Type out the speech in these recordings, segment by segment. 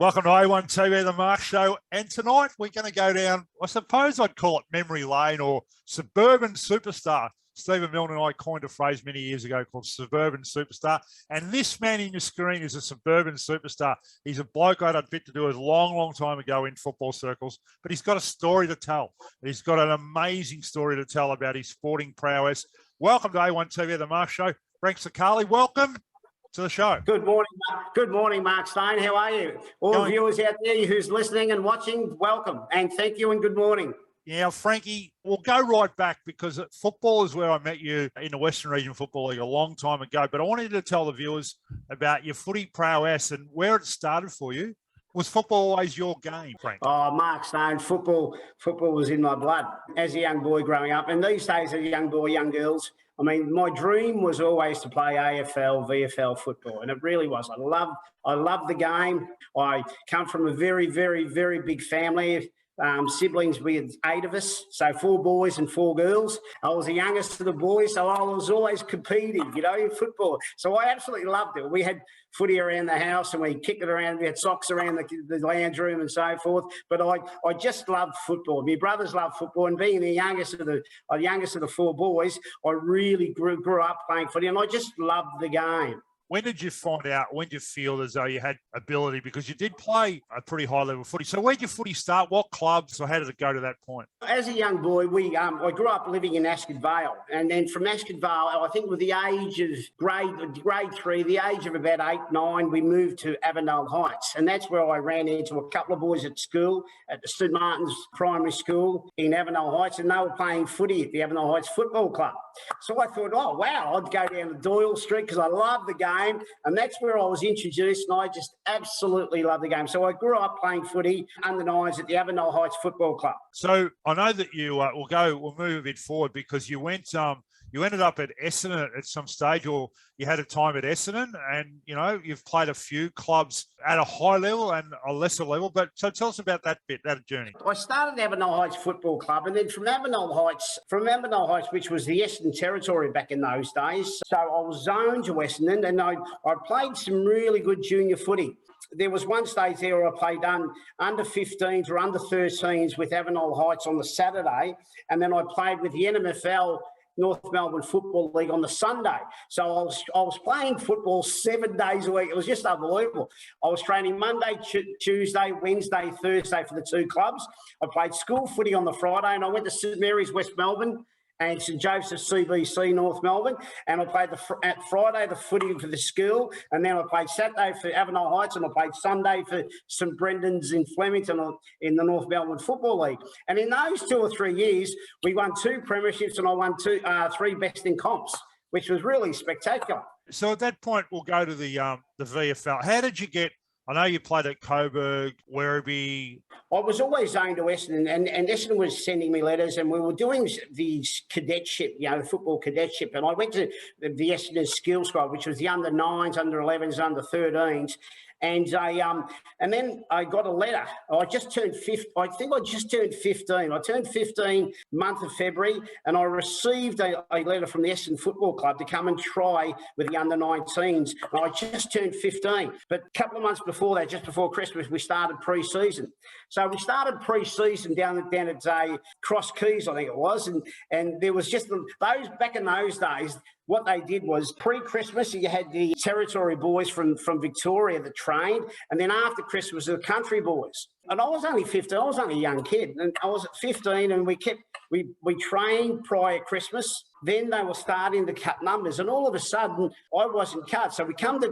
Welcome to A1TV, the Mark Show. And tonight we're going to go down, I suppose I'd call it memory lane or suburban superstar. Stephen Milne and I coined a phrase many years ago called suburban superstar. And this man in your screen is a suburban superstar. He's a bloke I had a bit to do a long, long time ago in football circles, but he's got a story to tell. He's got an amazing story to tell about his sporting prowess. Welcome to A1TV, the Mark Show. Frank Zoccali, welcome to the show. Good morning, Mark. Good morning, Mark Stein. How are you? All the viewers out there who's listening and watching, welcome and thank you and good morning. Yeah, Frankie, we'll go right back because football is where I met you in the Western Region Football League a long time ago. But I wanted to tell the viewers about your footy prowess and where it started for you. Was football always your game, Frank? Oh, Mark Stone, football was in my blood as a young boy growing up. And these days, as a young boy, young girls, I mean, my dream was always to play AFL, VFL football, and it really was. I love the game. I come from a very, very, very big family. Siblings, we had 8 of us, so 4 boys and 4 girls. I was the youngest of the boys, so I was always competing, in football. So I absolutely loved it. We had footy around the house and we kicked it around. We had socks around the lounge room and so forth. But I just loved football. My brothers loved football, and being the youngest of the 4 boys, I really grew up playing footy, and I just loved the game. When did you find out, when did you feel as though you had ability? Because you did play a pretty high-level footy. So where did your footy start? What clubs, or how did it go to that point? As a young boy, I grew up living in Ascot Vale. And then from Ascot Vale, I think with the age of grade 3, the age of about 8, 9, we moved to Avondale Heights. And that's where I ran into a couple of boys at school, at the St Martin's Primary School in Avondale Heights, and they were playing footy at the Avondale Heights Football Club. So I thought, oh, wow, I'd go down to Doyle Street because I love the game. And that's where I was introduced, and I just absolutely love the game. So I grew up playing footy under 9s at the Avondale Heights Football Club. So I know that you we'll move a bit forward because you went you ended up at Essendon at some stage, or you had a time at Essendon, and you've played a few clubs at a high level and a lesser level. But so tell us about that journey. I started at Avondale Heights Football Club, and then from Avondale Heights, which was the Essendon territory back in those days. So I was zoned to Essendon, and I played some really good junior footy. There was one stage there where I played under 15s or under 13s with Avondale Heights on the Saturday, and then I played with the NMFL North Melbourne Football League on the Sunday. So I was playing football 7 days a week. It was just unbelievable. I was training Monday, Tuesday, Wednesday, Thursday for the 2 clubs. I played school footy on the Friday, and I went to St Mary's, West Melbourne, and St Joseph's CBC North Melbourne, and I played at Friday the footy for the school, and then I played Saturday for Avondale Heights, and I played Sunday for St Brendan's in Flemington in the North Melbourne Football League. And in those 2 or 3 years, we won 2 premierships, and I won 3 best in comps, which was really spectacular. So at that point, we'll go to the VFL. How did you get? I know you played at Coburg, Werribee. I was always zoned to Essendon, and Essendon was sending me letters, and we were doing the cadetship, the football cadetship. And I went to the Essendon Skills Squad, which was the under 9s, under 11s, under 13s. And then I got a letter. I just turned 15. I think I just turned 15. I turned 15 month of February, and I received a letter from the Essendon Football Club to come and try with the under 19s. And I just turned 15. But a couple of months before that, just before Christmas, we started pre-season. So we started pre-season down at Cross Keys, I think it was, and there was just those back in those days. What they did was pre-Christmas, you had the territory boys from Victoria that trained, and then after Christmas, the country boys. And I was only 15. I was only a young kid, and I was at 15, and we trained prior to Christmas. Then they were starting to cut numbers, and all of a sudden, I wasn't cut. So we come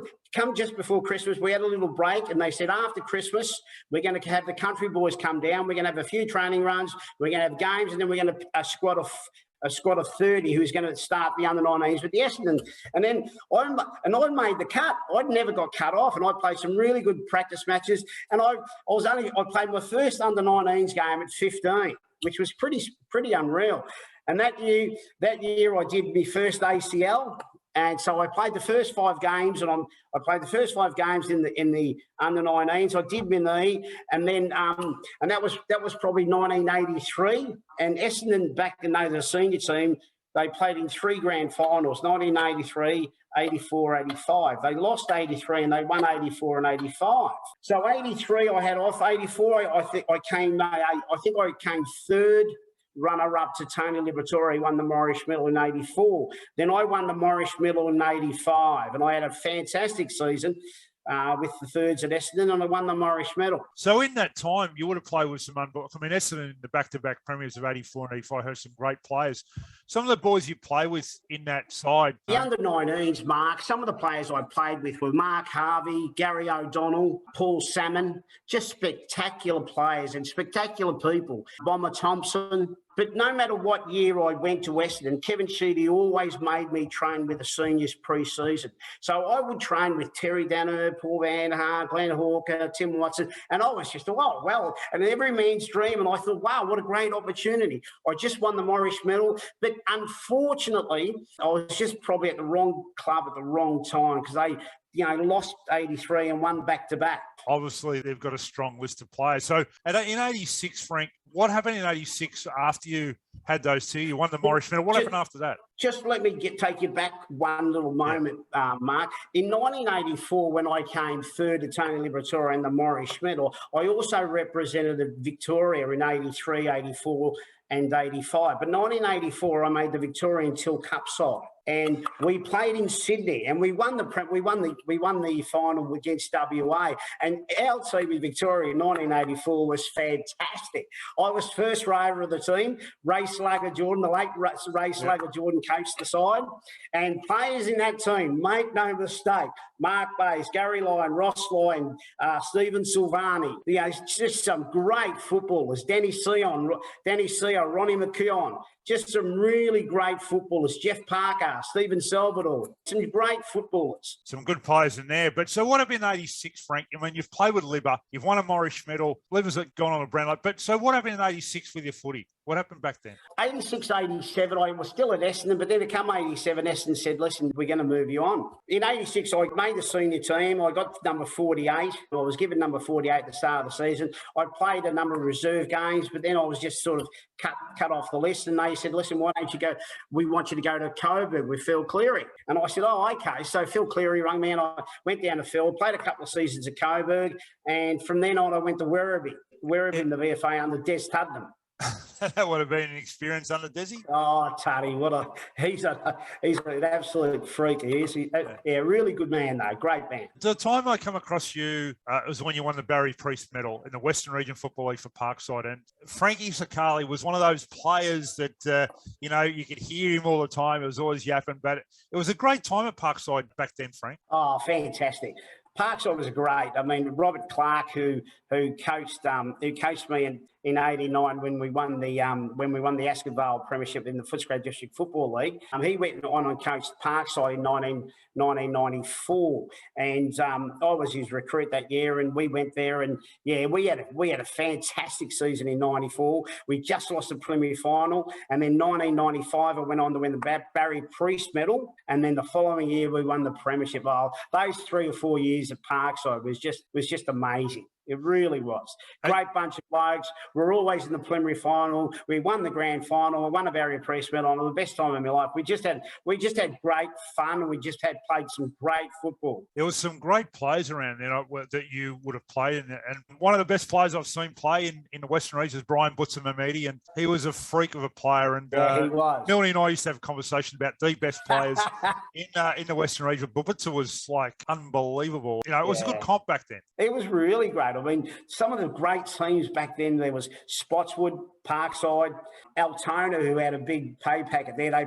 just before Christmas. We had a little break, and they said after Christmas, we're going to have the country boys come down. We're going to have a few training runs. We're going to have games, and then we're going to a squad of 30 who's going to start the under-19s with the Essendon. And then I made the cut. I'd never got cut off, and I played some really good practice matches. And I played my first under-19s game at 15, which was pretty unreal. And that year I did my first ACL. And so I played the first 5 games, and I played the first 5 games in the under-19s. I did my knee, and then and that was probably 1983. And Essendon back then, they were the senior team. They played in 3 grand finals, 1983, 84, 85. They lost 83 and they won 84 and 85. So 83 I had off. 84 I think I came third runner-up to Tony Liberatore, won the Morris Medal in 84. Then I won the Morris Medal in 85, and I had a fantastic season with the thirds at Essendon, and I won the Morris Medal. So in that time, you would have played with some Essendon in the back-to-back premiers of 84 and 85 had some great players. Some of the boys you play with in that side. The under-19s, Mark, some of the players I played with were Mark Harvey, Gary O'Donnell, Paul Salmon, just spectacular players and spectacular people. Bomber Thompson. But no matter what year I went to Essendon, Kevin Sheedy always made me train with the seniors pre-season. So I would train with Terry Danner, Paul Van Hart, Glenn Hawker, Tim Watson, and I was just, and every man's dream. And I thought, wow, what a great opportunity. I just won the Morris Medal. But unfortunately, I was just probably at the wrong club at the wrong time because they lost 83 and won back-to-back. Obviously, they've got a strong list of players. So in 86, Frank, what happened in 86 after you had those two? You won the Morris Medal. What happened after that? Just let me take you back one little moment, Mark. In 1984, when I came third to Tony Liberatore and the Morris Medal, I also represented Victoria in 83, 84 and 85. But 1984, I made the Victorian Till Cup side. And we played in Sydney, and we won the final against WA. And our team in Victoria in 1984 was fantastic. I was first rower of the team. Ray Slugger Jordan, the late Ray Slugger Jordan, coached the side. And players in that team, make no mistake, Mark Bays, Gary Lyon, Ross Lyon, Stephen Silvani. Just some great footballers. Danny Sion, Ronnie McKeown. Just some really great footballers. Jeff Parker, Stephen Salvador. Some great footballers. Some good players in there. But so what happened in 86, Frank? I mean, you've played with Libba. You've won a Morris Medal. Libba's gone on a Brownlow. But so what happened in 86 with your footy? What happened back then? 86, 87, I was still at Essendon, but then to come 87, Essendon said, listen, we're going to move you on. In 86, I made the senior team. I got number 48. I was given number 48 at the start of the season. I played a number of reserve games, but then I was just sort of cut off the list. And they said, listen, why don't you go? We want you to go to Coburg with Phil Cleary. And I said, oh, okay. So Phil Cleary rang me and I went down to Phil, played a couple of seasons at Coburg. And from then on, I went to Werribee in the VFA under Des Tuddenham. That would have been an experience under Desi. Oh, Tuddy, he's an absolute freak. He is. Really good man though. Great man. The time I come across you was when you won the Barry Priest Medal in the Western Region Football League for Parkside, and Frankie Zoccali was one of those players that you could hear him all the time. It was always yapping, but it was a great time at Parkside back then, Frank. Oh, fantastic. Parkside was great. I mean, Robert Clark, who coached me in '89 when we won the Ascot Premiership in the Footscray District Football League. He went on and coached Parkside in 1994, and I was his recruit that year. And we went there, and we had a fantastic season in '94. We just lost the preliminary final, and then 1995 I went on to win the Barry Priest Medal, and then the following year we won the Premiership. Oh, those 3 or 4 years at Parkside was just amazing. It really was. Great bunch of blokes. We're always in the preliminary final. We won the grand final. I won a Barry Priest Medal. It was the best time of my life. We just had great fun, and we just played some great football. There was some great players around there that you would have played in. And one of the best players I've seen play in the Western Region is Brian Butzer Mamidi, and he was a freak of a player. And he was. Melanie and I used to have a conversation about the best players in the Western Region. But Butzer was like unbelievable. It was a good comp back then. It was really great. I mean, some of the great teams back then, there was Spotswood, Parkside, Altona, who had a big pay packet there. They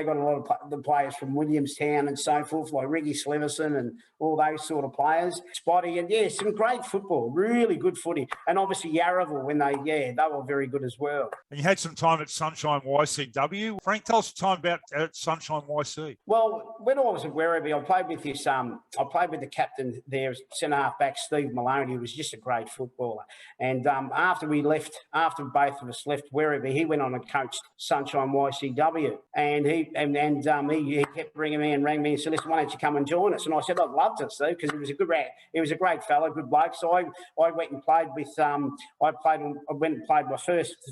got a lot of the players from Williamstown and so forth, like Ricky Sleverson and all those sort of players. Spotty, and some great football, really good footy. And obviously Yarraville, when they were very good as well. And you had some time at Sunshine YCW. Frank, tell us time about at Sunshine YC. Well, when I was at Werribee, I played with the captain there, centre half back Steve Maloney, who was just a great footballer. And after after both of us left Werribee, he went on and coached Sunshine YCW, and he kept ringing me and said, "Listen, why don't you come and join us?" And I said, "I'd love to, Steve," because he was a good rat. He was a great fellow, good bloke. So I went and played with the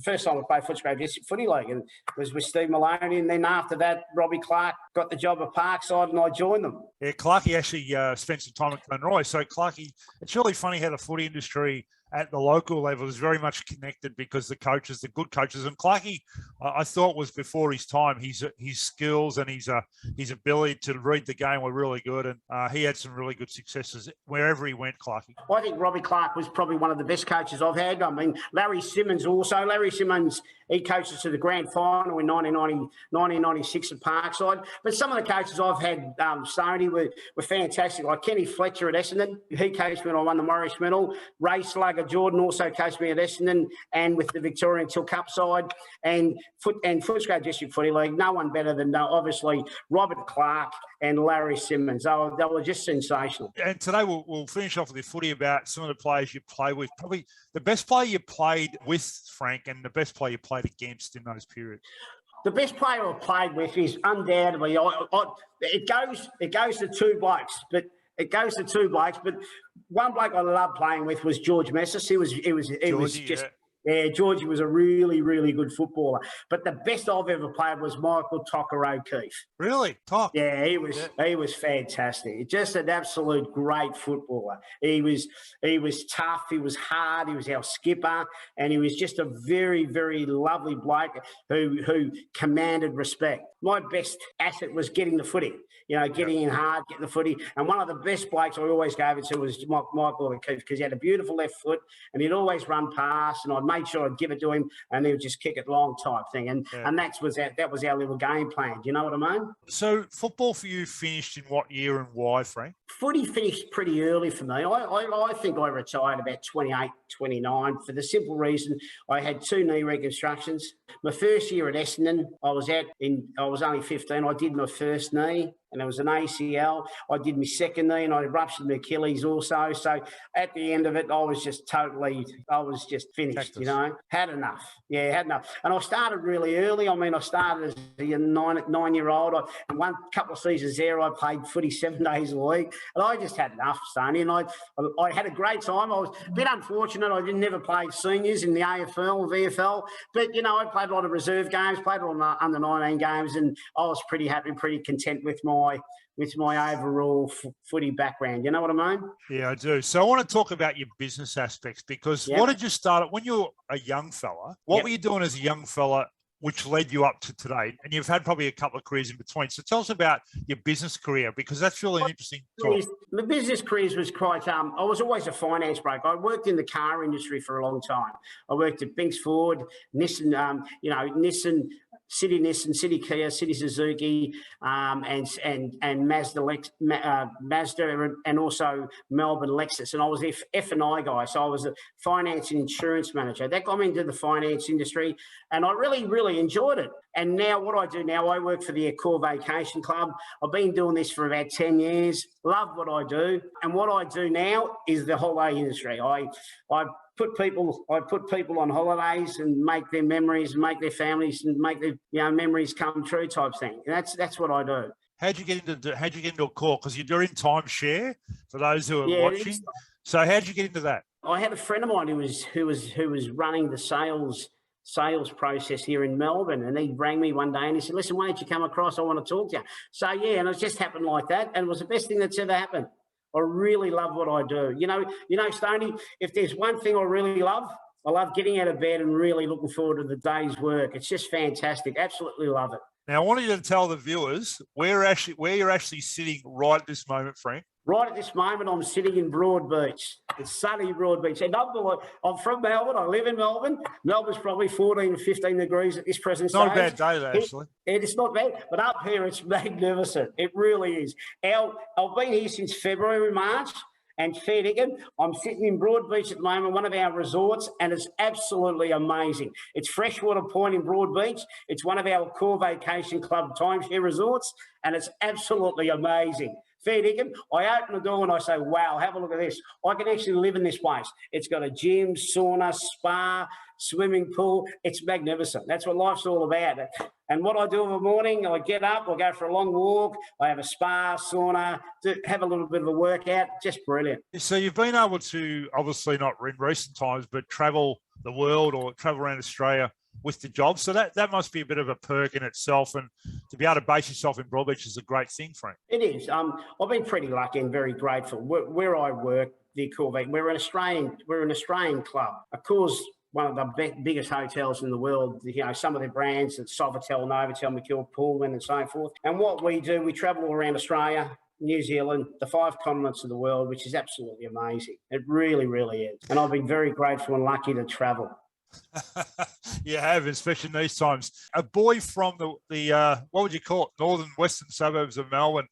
first time I played Footscray District Footy League, and it was with Steve Maloney, and then after that, Robbie Clark got the job at Parkside, and I joined them. Yeah, Clarkey actually spent some time at Glenroy. So Clarkey, it's really funny how the footy industry at the local level is very much connected, because the good coaches, and Clarkey, I thought was before his time. His skills and his ability to read the game were really good, and he had some really good successes wherever he went, Clarkey. I think Robbie Clark was probably one of the best coaches I've had. I mean, Larry Simmons also. Larry Simmons, he coached us to the grand final in 1996 at Parkside. But some of the coaches I've had, Stoney, were fantastic. Like Kenny Fletcher at Essendon. He coached me when I won the Morris Medal. Ray Slugger Jordan also coached me at Essendon and with the Victorian Till Cup side and Footscray District Footy League. No one better than, obviously, Robert Clark and Larry Simmons. They were just sensational. And today we'll finish off with the footy about some of the players you play with. Probably the best player you played with, Frank, and the best player you played against in those periods. The best player I've played with is undoubtedly, it goes to two blokes, but one bloke I loved playing with was George Messis. Georgie was a really, really good footballer. But the best I've ever played was Michael Tocker O'Keefe. Really? Top? Yeah, he was fantastic. Just an absolute great footballer. He was tough, he was hard, he was our skipper, and he was just a very, very lovely bloke who commanded respect. My best asset was getting the footy. Getting in hard, getting the footy. And one of the best blokes I always gave it to was Michael O'Keefe, because he had a beautiful left foot and he'd always run past, and I'd make sure I'd give it to him and he would just kick it long type thing. And that was our little game plan. Do you know what I mean? So football for you finished in what year and why, Frank? Footy finished pretty early for me. I think I retired about 28, 29 for the simple reason I had 2 knee reconstructions. My first year at Essendon, I was only 15. I did my first knee, and it was an ACL. I did my second knee, and I ruptured my Achilles also. So at the end of it, I was just finished, Had enough. Yeah, had enough. And I started really early. I mean, I started as a 9-year-old. And one couple of seasons there, I played footy 7 days a week. And I just had enough, Stoney. And I had a great time. I was a bit unfortunate. I never played seniors in the AFL or VFL. But, I played a lot of reserve games, played a lot of under-19 games, and I was pretty happy, pretty content with my overall footy background. You know what I mean? Yeah, I do. So I want to talk about your business aspects, because what did you start when you were a young fella? What were you doing as a young fella which led you up to today? And you've had probably a couple of careers in between. So tell us about your business career, because that's really an interesting talk. The business careers was quite, I was always a finance broker. I worked in the car industry for a long time. I worked at Binks Ford, Nissan, Nissan, City Kia, City Suzuki, and Mazda, and also Melbourne Lexus. And I was the F&I guy, so I was a finance and insurance manager. That got me into the finance industry, and I really, really enjoyed it. And now what I do now, I work for the Accor Vacation Club. I've been doing this for about 10 years. Love what I do. And what I do now is the holiday industry. I put people on holidays and make their memories, and make their families, and make their memories come true type thing. And that's what I do. How'd you get into Accor? Because you're in timeshare for those who are watching. So how'd you get into that? I had a friend of mine who was running the sales process here in Melbourne, and he rang me one day and he said, "Listen, why don't you come across? I want to talk to you." So and it just happened like that, and it was the best thing that's ever happened. I really love what I do. Stoney, if there's one thing I really love, I love getting out of bed and really looking forward to the day's work. It's just fantastic. Absolutely love it. Now, I want you to tell the viewers where you're actually sitting right at this moment, Frank. Right at this moment, I'm sitting in Broadbeach. It's sunny Broadbeach. And I'm from Melbourne. I live in Melbourne. Melbourne's probably 14 or 15 degrees at this present stage. Not a bad day, though, actually. It's not bad. But up here, it's magnificent. It really is. I've been here since February, March. And fair dinkum, I'm sitting in Broadbeach at the moment, one of our resorts, and it's absolutely amazing. It's Freshwater Point in Broadbeach. It's one of our Accor Vacation Club timeshare resorts, and it's absolutely amazing. fair dinkum. I open the door and I say, wow, have a look at this. I can actually live in this place. It's got a gym, sauna, spa, swimming pool. It's magnificent. That's what life's all about. And what I do in the morning, I get up, I go for a long walk, I have a spa, sauna, have a little bit of a workout. Just brilliant. So you've been able to, obviously not in recent times, but travel the world or travel around Australia with the job. So that must be a bit of a perk in itself. And to be able to base yourself in Broadbeach is a great thing, Frank. It is. I've been pretty lucky and very grateful. Where I work, the Corvette, we're an Australian club. Of course, one of the biggest hotels in the world, you know, some of the brands, Sofitel, Novotel, McKill, Pullman and so forth. And what we do, we travel around Australia, New Zealand, the 5 continents of the world, which is absolutely amazing. It really, really is. And I've been very grateful and lucky to travel. You have, especially in these times. A boy from the what would you call it, northern western suburbs of Melbourne.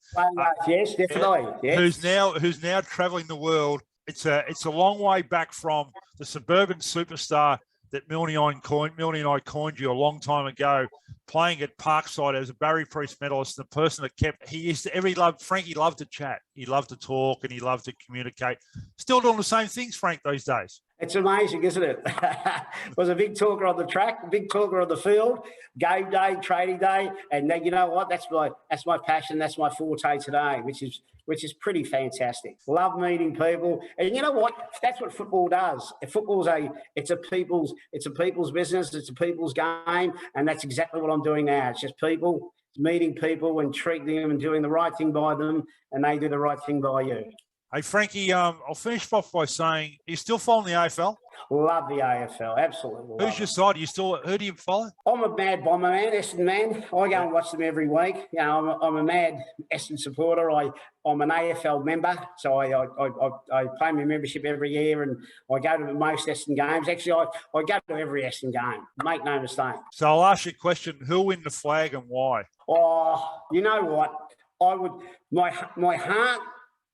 Yes, definitely. Yes. Who's now travelling the world. It's a long way back from the suburban superstar that Milne and I coined you a long time ago, playing at Parkside as a Barry Priest medalist, the person that Frankie loved to chat. He loved to talk and he loved to communicate. Still doing the same things, Frank, these days. It's amazing, isn't it? Was a big talker on the track, a big talker on the field, game day, training day, and then, you know what? That's my passion. That's my forte today, which is pretty fantastic. Love meeting people, and you know what? That's what football does. Football's it's a people's business. It's a people's game, and that's exactly what I'm doing now. It's just people, meeting people, and treating them and doing the right thing by them, and they do the right thing by you. Hey, Frankie, I'll finish off by saying, are you still following the AFL? Love the AFL, absolutely. Who's your side? Who do you follow? I'm a mad Bomber man, Essendon man. I go and watch them every week. You know, I'm a mad Essendon supporter. I'm an AFL member, so I pay my membership every year, and I go to most Essendon games. Actually, I go to every Essendon game. Make no mistake. So I'll ask you a question: who'll win the flag and why? Oh, you know what?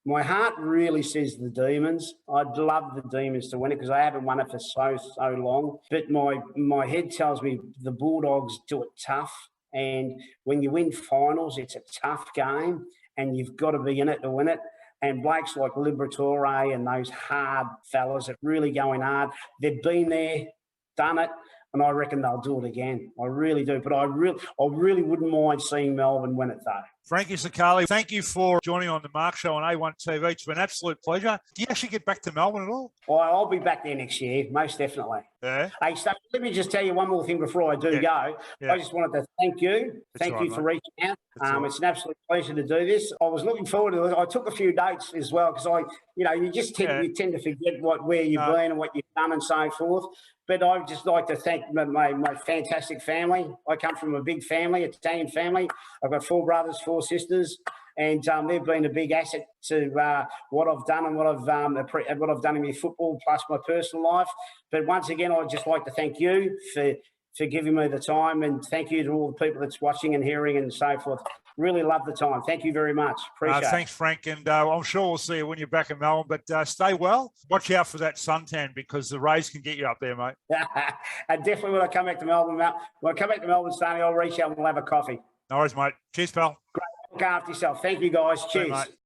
My heart really says the Demons. I'd love the Demons to win it because I haven't won it for so long. But my head tells me the Bulldogs do it tough. And when you win finals, it's a tough game and you've got to be in it to win it. And blokes like Liberatore and those hard fellas that really going hard, they've been there, done it, and I reckon they'll do it again. I really do. But I really wouldn't mind seeing Melbourne win it though. Frankie Zoccali, thank you for joining on the Mark Show on A1TV. It's been an absolute pleasure. Do you actually get back to Melbourne at all? Well, I'll be back there next year, most definitely. Yeah. Hey, so let me just tell you one more thing before I go. Yeah. I just wanted to thank you. Thank you for reaching out. It's an absolute pleasure to do this. I was looking forward to it. I took a few notes as well because you tend to forget where you've been and what you've done and so forth. But I'd just like to thank my fantastic family. I come from a big family, Italian family. I've got 4 brothers, 4 sisters, and they've been a big asset to what I've done and what I've done in my football plus my personal life. But once again, I'd just like to thank you for giving me the time, and thank you to all the people that's watching and hearing and so forth. Really love the time. Thank you very much. Appreciate it. Thanks, Frank. And I'm sure we'll see you when you're back in Melbourne. But stay well. Watch out for that suntan because the rays can get you up there, mate. And definitely when I come back to Melbourne, Stanley, I'll reach out and we'll have a coffee. No worries, mate. Cheers, pal. Great. Look after yourself. Thank you, guys. Cheers.